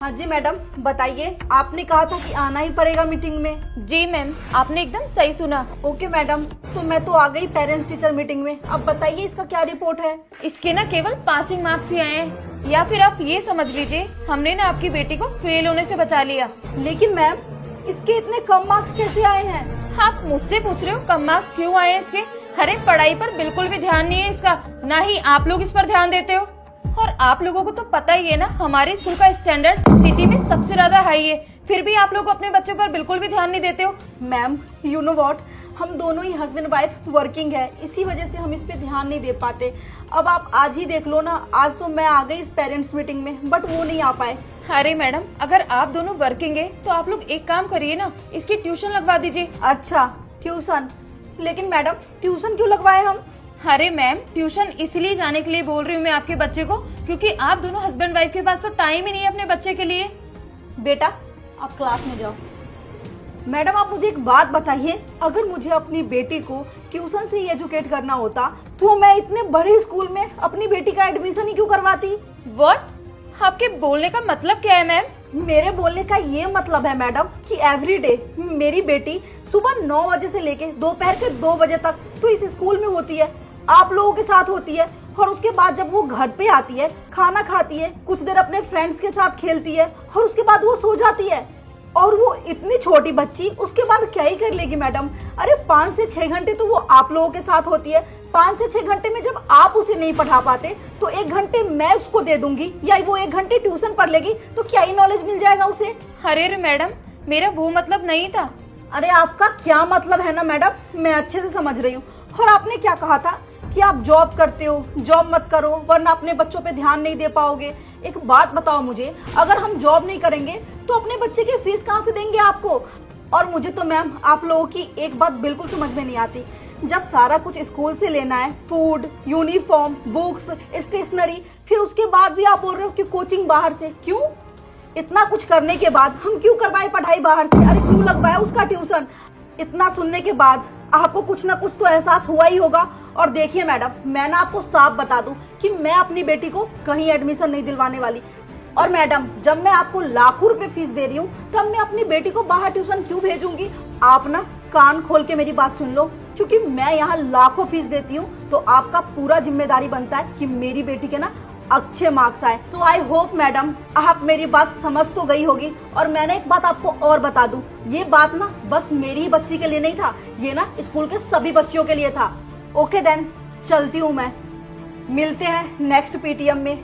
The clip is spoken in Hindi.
हाँ जी मैडम, बताइए। आपने कहा था कि आना ही पड़ेगा मीटिंग में। जी मैम, आपने एकदम सही सुना। ओके मैडम, तो मैं तो आ गई पेरेंट्स टीचर मीटिंग में। अब बताइए इसका क्या रिपोर्ट है। इसके ना केवल पासिंग मार्क्स ही आए हैं, या फिर आप ये समझ लीजिए हमने ना आपकी बेटी को फेल होने से बचा लिया। लेकिन मैम, इसके इतने कम मार्क्स कैसे आए हैं? आप मुझसे पूछ रहे हो कम मार्क्स क्यों आए हैं इसके? अरे पढ़ाई पर बिल्कुल भी ध्यान नहीं है इसका, ना ही आप लोग इस पर ध्यान देते हो। और आप लोगों को तो पता ही है ना, हमारे स्कूल का स्टैंडर्ड सिटी में सबसे ज्यादा हाई है, फिर भी आप लोग अपने बच्चों पर बिल्कुल भी ध्यान नहीं देते हो। मैम, यू नो व्हाट, हम दोनों ही हस्बैंड वाइफ वर्किंग है, इसी वजह से हम इस पे ध्यान नहीं दे पाते। अब आप आज ही देख लो ना, आज तो मैं आ गई इस पेरेंट्स मीटिंग में, बट वो नहीं आ पाए। अरे मैडम, अगर आप दोनों वर्किंग है तो आप लोग एक काम करिए ना, इसकी ट्यूशन लगवा दीजिए। अच्छा, ट्यूशन? लेकिन मैडम, ट्यूशन क्यों लगवाए हम? अरे मैम, ट्यूशन इसलिए जाने के लिए बोल रही हूँ मैं आपके बच्चे को, क्योंकि आप दोनों हस्बैंड वाइफ के पास तो टाइम ही नहीं है अपने बच्चे के लिए। बेटा, आप क्लास में जाओ। मैडम, आप मुझे एक बात बताइए, अगर मुझे अपनी बेटी को ट्यूशन से ही एजुकेट करना होता तो मैं इतने बड़े स्कूल में अपनी बेटी का एडमिशन ही क्यों करवाती? व्हाट? आपके बोलने का मतलब क्या है मैम? मेरे बोलने का ये मतलब है मैडम कि एवरीडे मेरी बेटी सुबह 9 बजे से लेके दोपहर के 2 बजे तक तो इस स्कूल में होती है, आप लोगों के साथ होती है, और उसके बाद जब वो घर पे आती है, खाना खाती है, कुछ देर अपने फ्रेंड्स के साथ खेलती है, और उसके बाद वो सो जाती है। और वो इतनी छोटी बच्ची उसके बाद क्या ही कर लेगी मैडम? अरे 5 से 6 घंटे तो वो आप लोगों के साथ होती है। 5 से 6 घंटे में जब आप उसे नहीं पढ़ा पाते तो 1 घंटे मैं उसको दे दूंगी, या वो 1 घंटे ट्यूशन पढ़ लेगी, तो क्या ही नॉलेज मिल जाएगा उसे। अरे मैडम, मेरा वो मतलब नहीं था। अरे आपका क्या मतलब है ना मैडम, मैं अच्छे से समझ रही हूँ। और आपने क्या कहा था कि आप जॉब करते हो, जॉब मत करो वरना अपने बच्चों पे ध्यान नहीं दे पाओगे। एक बात बताओ मुझे, अगर हम जॉब नहीं करेंगे तो अपने बच्चे की फीस कहाँ से देंगे आपको? और मुझे तो मैम आप लोगों की एक बात बिल्कुल समझ में नहीं आती, जब सारा कुछ स्कूल से लेना है, फूड, यूनिफॉर्म, बुक्स, स्टेशनरी, फिर उसके बाद भी आप बोल रहे हो कि कोचिंग बाहर से। क्यों? इतना कुछ करने के बाद हम क्यों करवाए पढ़ाई बाहर से? अरे क्यों लगवाया उसका ट्यूशन? इतना सुनने के बाद आपको कुछ ना कुछ तो एहसास हुआ ही होगा। और देखिए मैडम, मैं ना आपको साफ बता दूं कि मैं अपनी बेटी को कहीं एडमिशन नहीं दिलवाने वाली। और मैडम, जब मैं आपको लाखों रुपए फीस दे रही हूँ तब मैं अपनी बेटी को बाहर ट्यूशन क्यों भेजूंगी? आप ना कान खोल के मेरी बात सुन लो, क्योंकि मैं यहाँ लाखों फीस देती हूँ तो आपका पूरा जिम्मेदारी बनता है कि मेरी बेटी के ना अच्छे मार्क्स आए। तो आई होप मैडम आप मेरी बात समझ तो गई होगी। और मैंने एक बात आपको और बता दूं, ये बात ना बस मेरी ही बच्ची के लिए नहीं था, ये ना स्कूल के सभी बच्चियों के लिए था। ओके देन, चलती हूँ मैं। मिलते हैं नेक्स्ट पीटीएम में।